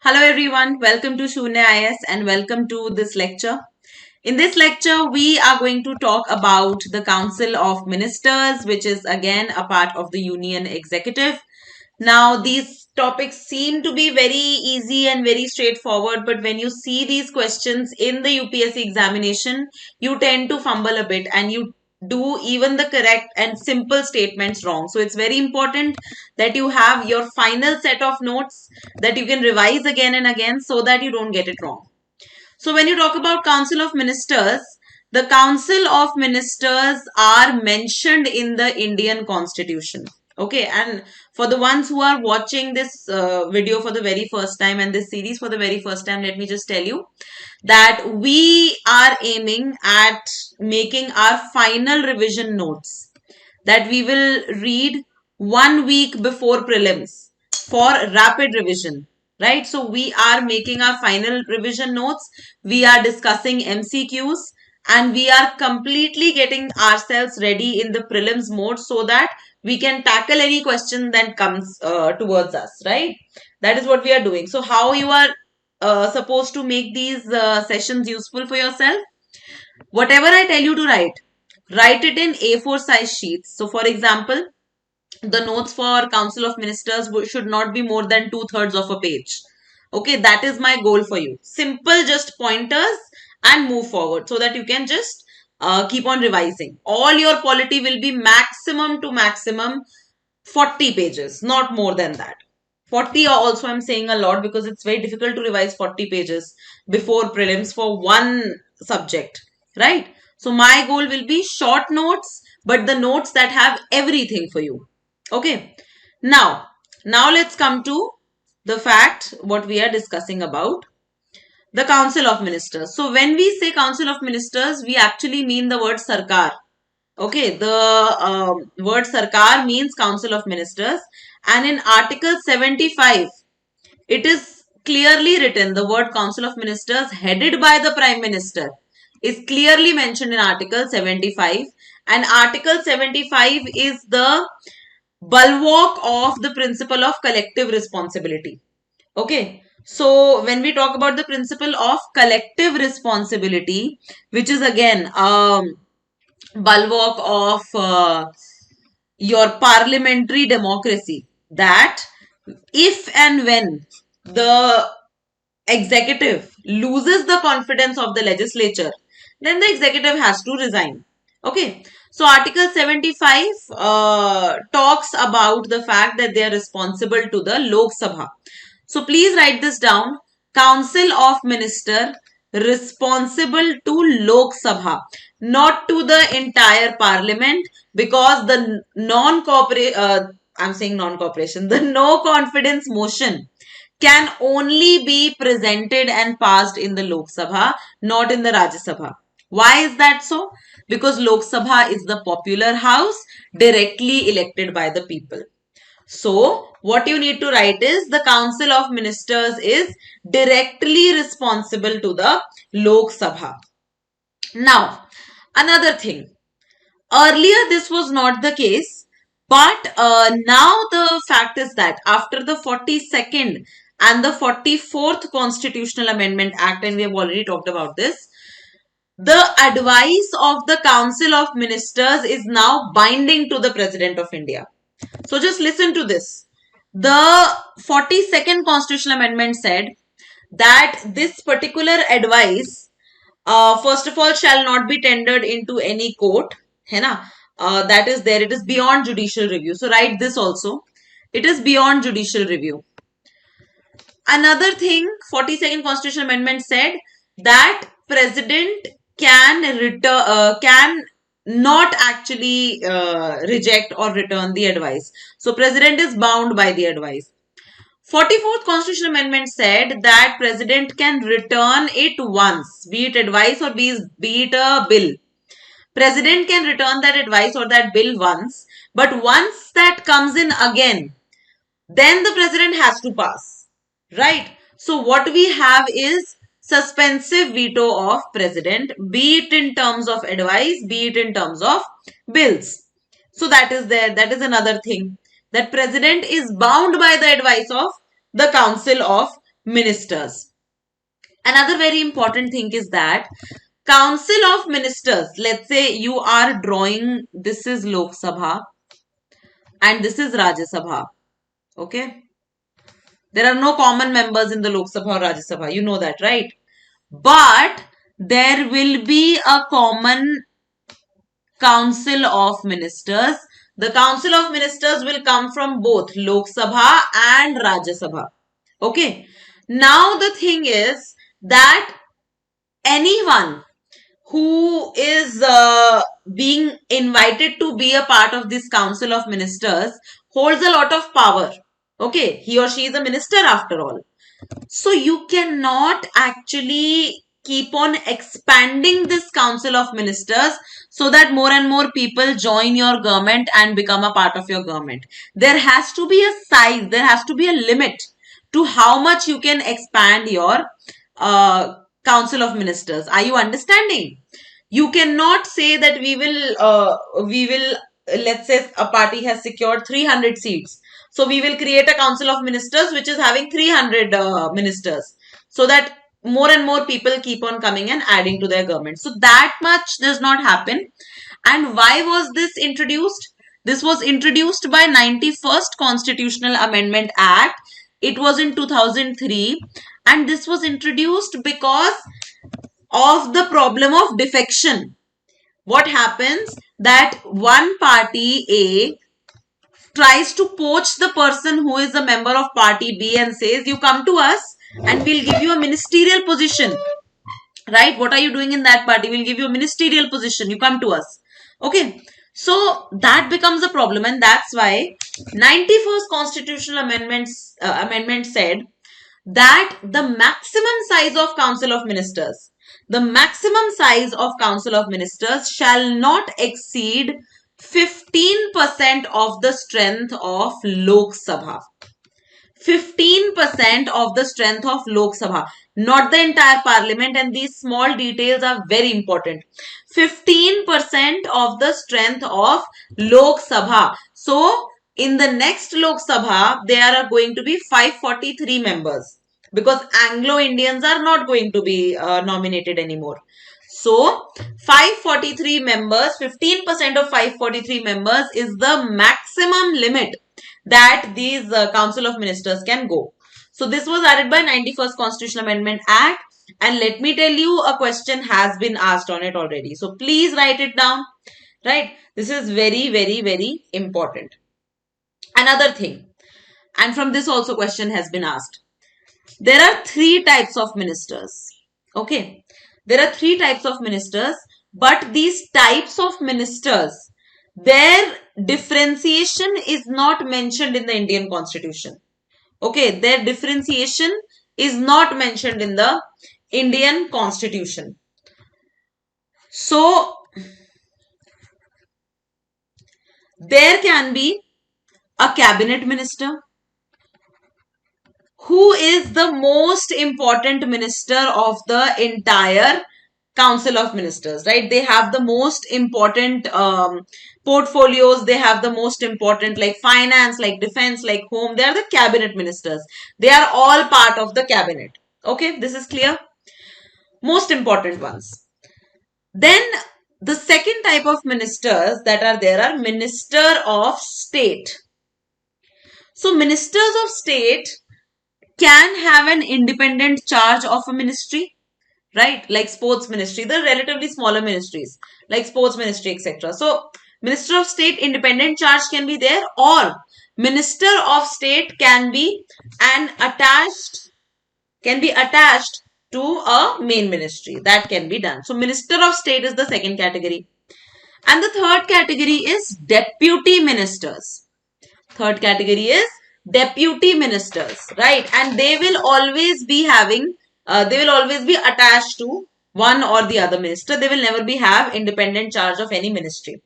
Hello everyone, welcome to Sunya IAS and welcome to this lecture. In this lecture, we are going to talk about the Council of Ministers, which is again a part of the Union Executive. Now, these topics seem to be very easy and very straightforward, but when you see these questions in the UPSC examination, you tend to fumble a bit and you do even the correct and simple statements wrong. So it's very important that you have your final set of notes that you can revise again and again so that you don't get it wrong. So when you talk about Council of Ministers, the Council of Ministers are mentioned in the Indian Constitution. Okay, and for the ones who are watching this video for the very first time and this series for the very first time, let me just tell you that we are aiming at making our final revision notes that we will read 1 week before prelims for rapid revision, right? So we are making our final revision notes, we are discussing MCQs, and we are completely getting ourselves ready in the prelims mode so that we can tackle any question that comes towards us, right? That is what we are doing. So how you are supposed to make these sessions useful for yourself? Whatever I tell you to write it in A4 size sheets. So for example, the notes for Council of Ministers should not be more than 2/3 of a page. Okay, that is my goal for you. Simple, just pointers and move forward so that you can just keep on revising. All your polity will be maximum to maximum 40 pages, not more than that. 40 also I'm saying a lot because it's very difficult to revise 40 pages before prelims for one subject, right? So my goal will be short notes, but the notes that have everything for you. Okay. Now let's come to the fact what we are discussing about the Council of Ministers. So when we say Council of Ministers, we actually mean the word Sarkar. Okay, the word Sarkar means Council of Ministers, and in Article 75, it is clearly written, the word Council of Ministers headed by the Prime Minister is clearly mentioned in Article 75, and Article 75 is the bulwark of the principle of collective responsibility. Okay, so when we talk about the principle of collective responsibility, which is again bulwark of your parliamentary democracy, that if and when the executive loses the confidence of the legislature, then the executive has to resign. Okay, so Article 75 talks about the fact that they are responsible to the Lok Sabha. So please write this down. Council of Minister responsible to Lok Sabha, not to the entire parliament, because the I'm saying non-cooperation, the no confidence motion can only be presented and passed in the Lok Sabha, not in the Rajya Sabha. Why is that so? Because Lok Sabha is the popular house directly elected by the people. So, what you need to write is the Council of Ministers is directly responsible to the Lok Sabha. Now, another thing. Earlier, this was not the case, but now the fact is that after the 42nd and the 44th Constitutional Amendment Act, and we have already talked about this, the advice of the Council of Ministers is now binding to the President of India. So just listen to this. The 42nd Constitutional Amendment said that this particular advice, first of all, shall not be tendered into any court. Hai na? That is there. It is beyond judicial review. So write this also. It is beyond judicial review. Another thing, 42nd Constitutional Amendment said that President can not actually reject or return the advice. So President is bound by the advice. 44th Constitutional Amendment said that President can return it once, be it advice or be it a bill. President can return that advice or that bill once, but once that comes in again, then the President has to pass, right? So what we have is suspensive veto of President, be it in terms of advice, be it in terms of bills. So that is there. That is another thing, that President is bound by the advice of the Council of ministers. Another very important thing is that Council of Ministers, let's say you are drawing, this is Lok Sabha and this is Rajya Sabha. Okay. There are no common members in the Lok Sabha or Rajya Sabha. You know that, right? But there will be a common Council of Ministers. The Council of Ministers will come from both Lok Sabha and Rajya Sabha. Okay. Now the thing is that anyone who is being invited to be a part of this Council of Ministers holds a lot of power. Okay, he or she is a minister after all. So you cannot actually keep on expanding this Council of Ministers so that more and more people join your government and become a part of your government. There has to be a size, there has to be a limit to how much you can expand your Council of Ministers. Are you understanding? You cannot say that we will, let's say a party has secured 300 seats. So we will create a Council of Ministers which is having 300 ministers, so that more and more people keep on coming and adding to their government. So that much does not happen. And why was this introduced? This was introduced by 91st Constitutional Amendment Act. It was in 2003, and this was introduced because of the problem of defection. What happens that one party A tries to poach the person who is a member of party B and says, you come to us and we'll give you a ministerial position. Right? What are you doing in that party? We'll give you a ministerial position. You come to us. Okay. So that becomes a problem, and that's why 91st Constitutional Amendment said that the maximum size of Council of Ministers, shall not exceed 15% of the strength of Lok Sabha. 15% of the strength of Lok Sabha, not the entire parliament, and these small details are very important. 15% of the strength of Lok Sabha. So, in the next Lok Sabha, there are going to be 543 members because Anglo-Indians are not going to be nominated anymore. So, 543 members, 15% of 543 members is the maximum limit that these Council of Ministers can go. So this was added by 91st Constitutional Amendment Act, and let me tell you, a question has been asked on it already. So please write it down, right? This is very, very, very important. Another thing, and from this also question has been asked. There are three types of ministers. Okay. There are three types of ministers, but these types of ministers, their differentiation is not mentioned in the Indian Constitution. Okay, their differentiation is not mentioned in the Indian Constitution. So, there can be a cabinet minister. Who is the most important minister of the entire Council of Ministers, right? They have the most important portfolios. They have the most important, like finance, like defense, like home. They are the cabinet ministers. They are all part of the cabinet. Okay, this is clear. Most important ones. Then the second type of ministers that are there are Minister of State. So Ministers of State can have an independent charge of a ministry, right? Like sports ministry, the relatively smaller ministries like sports ministry, etc. So Minister of State independent charge can be there, or Minister of State can be attached to a main ministry. That can be done. So Minister of State is the second category. And the third category is deputy ministers. Third category is deputy ministers, right? And they will always be having, they will always be attached to one or the other minister. They will never have independent charge of any ministry.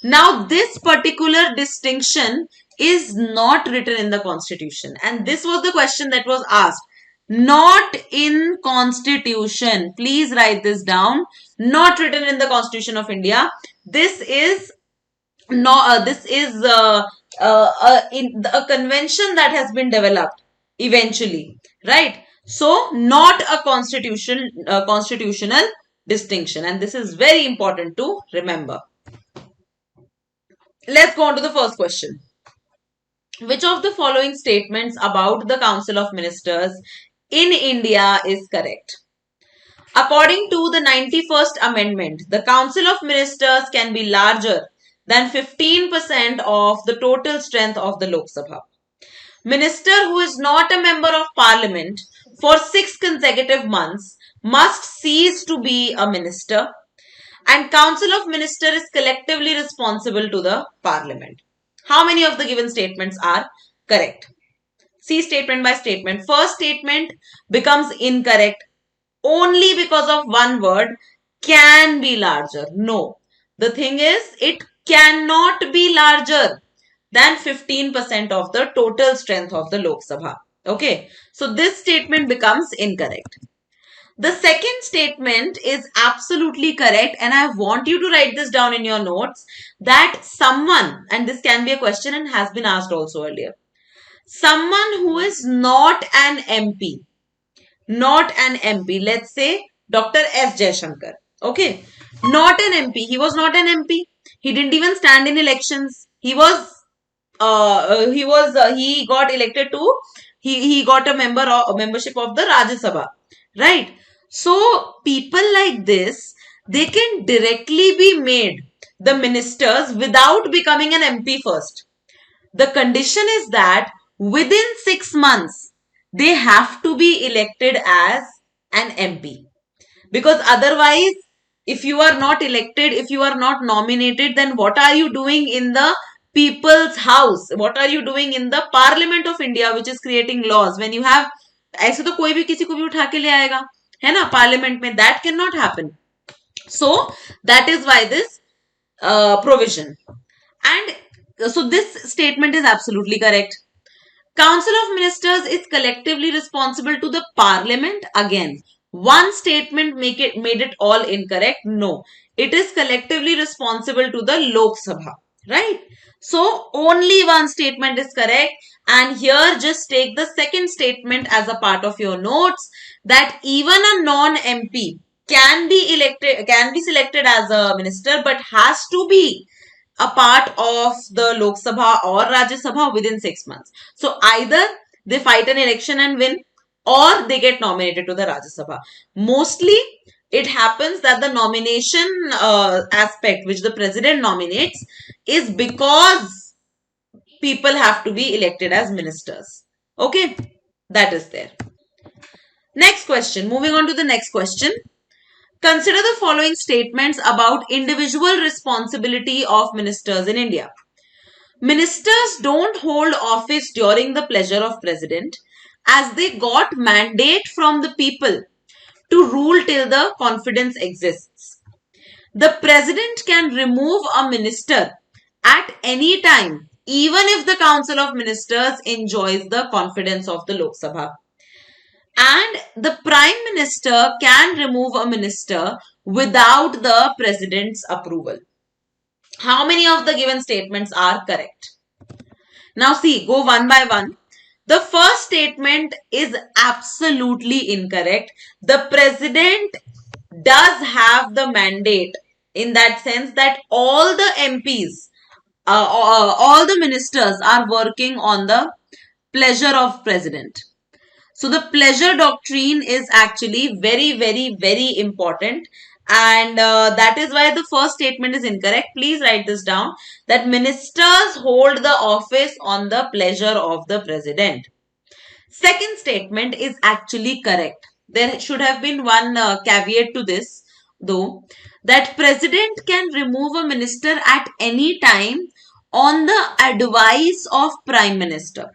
Now, this particular distinction is not written in the Constitution. And this was the question that was asked. Not in Constitution. Please write this down. Not written in the Constitution of India. This is in a convention that has been developed eventually, right? So not a constitutional distinction, and this is very important to remember. Let's go on to the first question. Which of the following statements about the Council of Ministers in India is correct? According to the 91st Amendment, the Council of Ministers can be larger than 15% of the total strength of the Lok Sabha. Minister who is not a member of Parliament for 6 consecutive months must cease to be a minister, and Council of Ministers is collectively responsible to the Parliament. How many of the given statements are correct? See statement by statement. First statement becomes incorrect only because of one word, can be larger. No. The thing is, it cannot be larger than 15% of the total strength of the Lok Sabha. Okay. So this statement becomes incorrect. The second statement is absolutely correct, and I want you to write this down in your notes, that someone, and this can be a question and has been asked also earlier, someone who is not an MP, let's say Dr. S. Jaishankar, okay, not an MP, he was not an MP, he didn't even stand in elections, he got elected to, he got a membership of the Rajya Sabha, right? So people like this, they can directly be made the ministers without becoming an MP first. The condition is that within 6 months, they have to be elected as an MP. Because otherwise, if you are not elected, if you are not nominated, then what are you doing in the people's house? What are you doing in the Parliament of India, which is creating laws? When you have, ऐसे तो कोई भी किसी को भी उठा के ले आएगा, है ना, Parliament में, that cannot happen. So that is why this provision. And so this statement is absolutely correct. Council of Ministers is collectively responsible to the Parliament. Again, one statement made it all incorrect. No, it is collectively responsible to the Lok Sabha, right? So only one statement is correct, and here just take the second statement as a part of your notes, that even a non-MP can be selected as a minister, but has to be a part of the Lok Sabha or Rajya Sabha within 6 months. So either they fight an election and win, or they get nominated to the Rajya Sabha. Mostly it happens that the nomination aspect, which the president nominates, is because people have to be elected as ministers. Okay, that is there. Next question. Moving on to the next question. Consider the following statements about individual responsibility of ministers in India. Ministers don't hold office during the pleasure of president, as they got mandate from the people to rule till the confidence exists. The president can remove a minister at any time, even if the Council of Ministers enjoys the confidence of the Lok Sabha. And the Prime Minister can remove a minister without the President's approval. How many of the given statements are correct? Now see, go one by one. The first statement is absolutely incorrect. The President does have the mandate, in that sense that all the MPs, all the ministers are working on the pleasure of President. So the pleasure doctrine is actually very, very, very important, and that is why the first statement is incorrect. Please write this down, that ministers hold the office on the pleasure of the president. Second statement is actually correct. There should have been one caveat to this though, that president can remove a minister at any time on the advice of prime minister.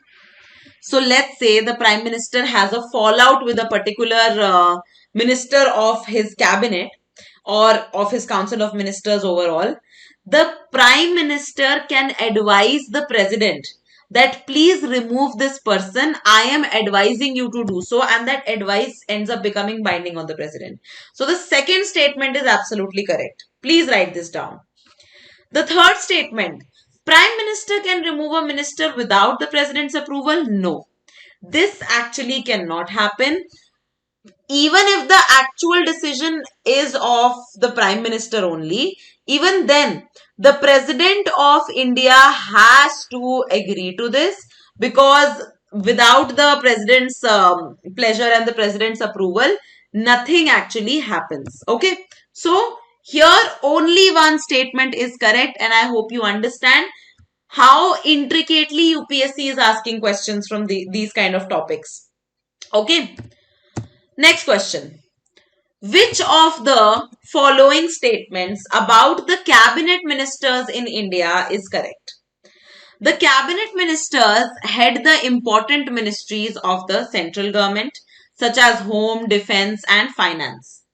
So let's say the Prime Minister has a fallout with a particular minister of his cabinet or of his Council of Ministers overall. The Prime Minister can advise the President that please remove this person. I am advising you to do so, and that advice ends up becoming binding on the President. So the second statement is absolutely correct. Please write this down. The third statement, Prime Minister can remove a minister without the President's approval? No. This actually cannot happen. even if the actual decision is of the Prime Minister only, even then the President of India has to agree to this, because without the President's pleasure and the President's approval, nothing actually happens. Okay, so here only one statement is correct, and I hope you understand how intricately UPSC is asking questions from these kind of topics. Okay, next question. Which of the following statements about the cabinet ministers in India is correct? The cabinet ministers head the important ministries of the central government, such as home, defense, and finance.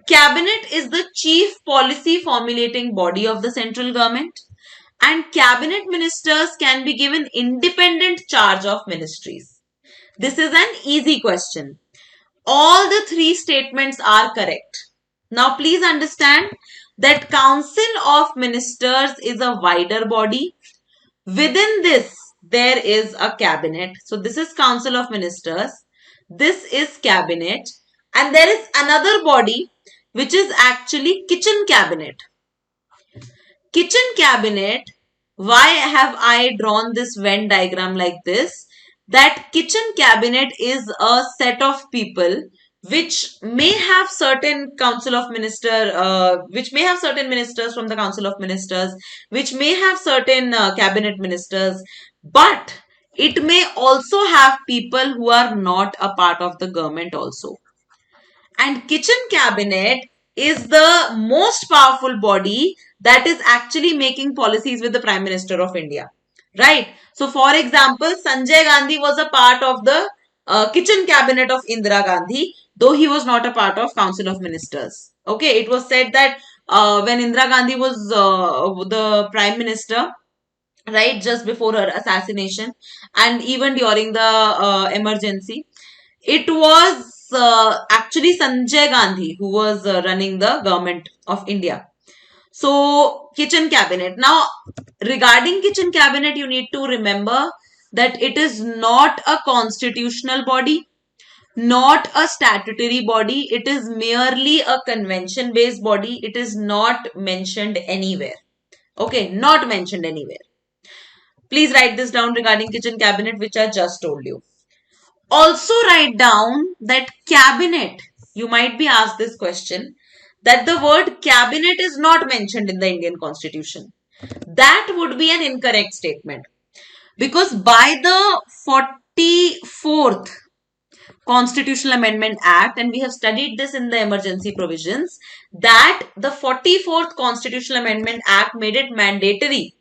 Cabinet is the chief policy formulating body of the central government, and cabinet ministers can be given independent charge of ministries. This is an easy question. All the three statements are correct. Now please understand that Council of Ministers is a wider body. Within this, there is a cabinet. So this is Council of Ministers. This is cabinet. And there is another body which is actually kitchen cabinet. Kitchen cabinet, why have I drawn this Venn diagram like this? That kitchen cabinet is a set of people which may have certain council of minister, which may have certain ministers from the council of ministers, which may have certain cabinet ministers, but it may also have people who are not a part of the government also. And kitchen cabinet is the most powerful body that is actually making policies with the Prime Minister of India. Right. So, for example, Sanjay Gandhi was a part of the kitchen cabinet of Indira Gandhi, though he was not a part of Council of Ministers. Okay. It was said that when Indira Gandhi was the Prime Minister, right, just before her assassination and even during the emergency, it was actually Sanjay Gandhi who was running the government of India. So, kitchen cabinet. Now, regarding kitchen cabinet, you need to remember that it is not a constitutional body, not a statutory body. It is merely a convention based body. It is not mentioned anywhere. Okay, not mentioned anywhere. Please write this down regarding kitchen cabinet, which I just told you. Also write down that cabinet, you might be asked this question, that the word cabinet is not mentioned in the Indian Constitution. That would be an incorrect statement, because by the 44th Constitutional Amendment Act, and we have studied this in the emergency provisions, that the 44th Constitutional Amendment Act made it mandatory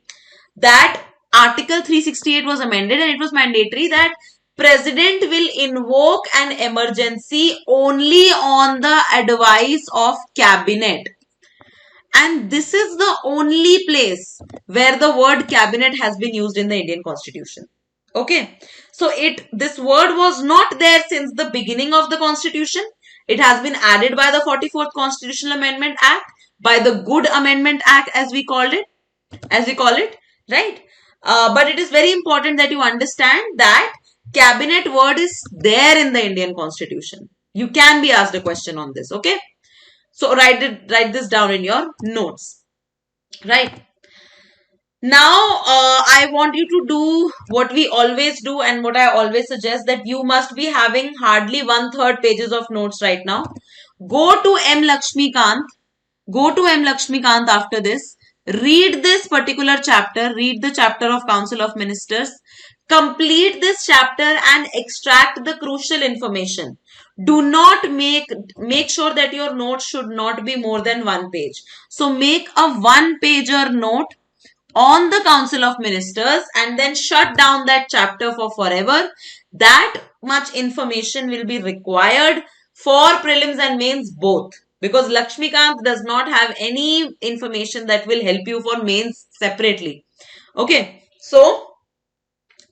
that Article 368 was amended, and it was mandatory that President will invoke an emergency only on the advice of cabinet. And this is the only place where the word cabinet has been used in the Indian Constitution. Okay. So this word was not there since the beginning of the Constitution. It has been added by the 44th Constitutional Amendment Act, by the Good Amendment Act as we call it, right? But it is very important that you understand that cabinet word is there in the Indian Constitution. You can be asked a question on this, okay? So write this down in your notes, right? Now, I want you to do what we always do and what I always suggest, that you must be having hardly 1/3 pages of notes right now. Go to M. Laxmikant. Go to M. Laxmikant after this. Read this particular chapter. Read the chapter of Council of Ministers. Complete this chapter and extract the crucial information. Do not make sure that your notes should not be more than 1 page. So make a 1-pager note on the Council of Ministers and then shut down that chapter for forever. That much information will be required for prelims and mains both, because Laxmikant does not have any information that will help you for mains separately. Okay, so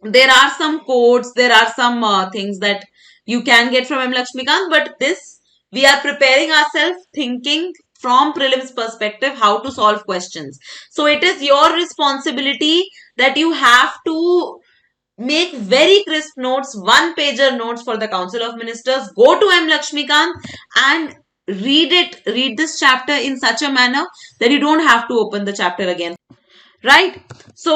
there are some codes, there are some things that you can get from M. Laxmikant, but this, we are preparing ourselves thinking from prelims perspective how to solve questions. So it is your responsibility that you have to make very crisp notes, one-pager notes for the Council of Ministers. Go to M. Laxmikant and read this chapter in such a manner that you don't have to open the chapter again. Right? So,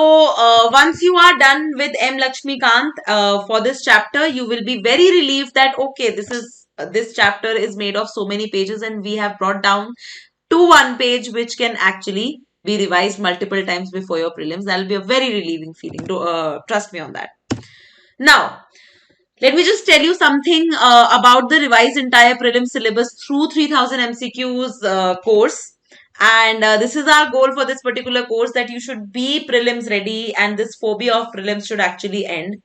once you are done with M. Laxmikant for this chapter, you will be very relieved that, okay, this chapter is made of so many pages and we have brought down to one page which can actually be revised multiple times before your prelims. That will be a very relieving feeling. Trust me on that. Now, let me just tell you something about the Revise Entire Prelims syllabus through 3000 MCQs course. And this is our goal for this particular course, that you should be prelims ready and this phobia of prelims should actually end.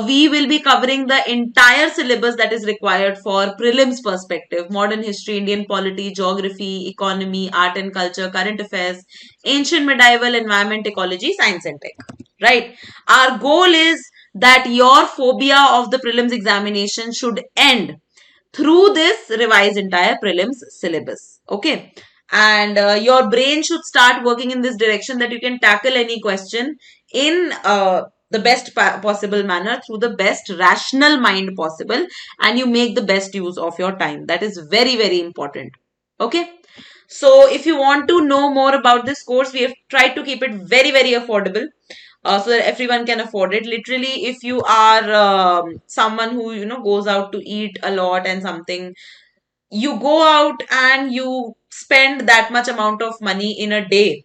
We will be covering the entire syllabus that is required for prelims perspective: modern history, Indian polity, geography, economy, art and culture, current affairs, ancient medieval, environment, ecology, science and tech. Right? Our goal is that your phobia of the prelims examination should end through this Revise Entire Prelims syllabus. Okay. And your brain should start working in this direction, that you can tackle any question in the best possible manner through the best rational mind possible, and you make the best use of your time. That is very, very important. Okay. So if you want to know more about this course, we have tried to keep it very, very affordable. So that everyone can afford it. Literally, if you are someone who goes out to eat a lot and something, you go out and you spend that much amount of money in a day,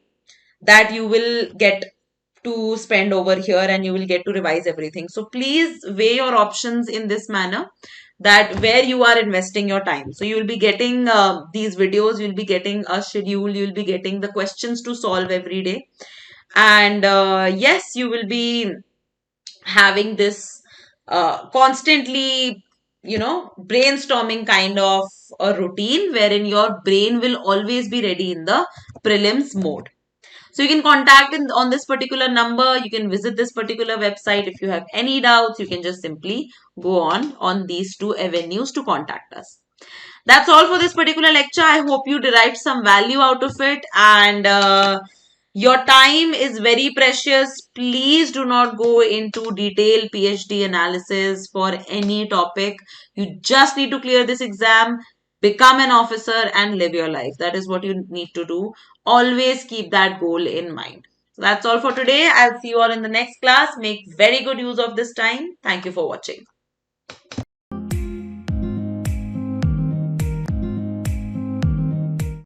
that you will get to spend over here and you will get to revise everything. So please weigh your options in this manner, that where you are investing your time. So you will be getting these videos, you'll be getting a schedule, you'll be getting the questions to solve every day. And yes, you will be having this constantly brainstorming kind of a routine, wherein your brain will always be ready in the prelims mode. So you can contact on this particular number. You can visit this particular website. If you have any doubts, you can just simply go on these two avenues to contact us. That's all for this particular lecture. I hope you derived some value out of it, and your time is very precious. Please do not go into detailed PhD analysis for any topic. You just need to clear this exam, become an officer, and live your life. That is what you need to do. Always keep that goal in mind. So that's all for today. I'll see you all in the next class. Make very good use of this time. Thank you for watching.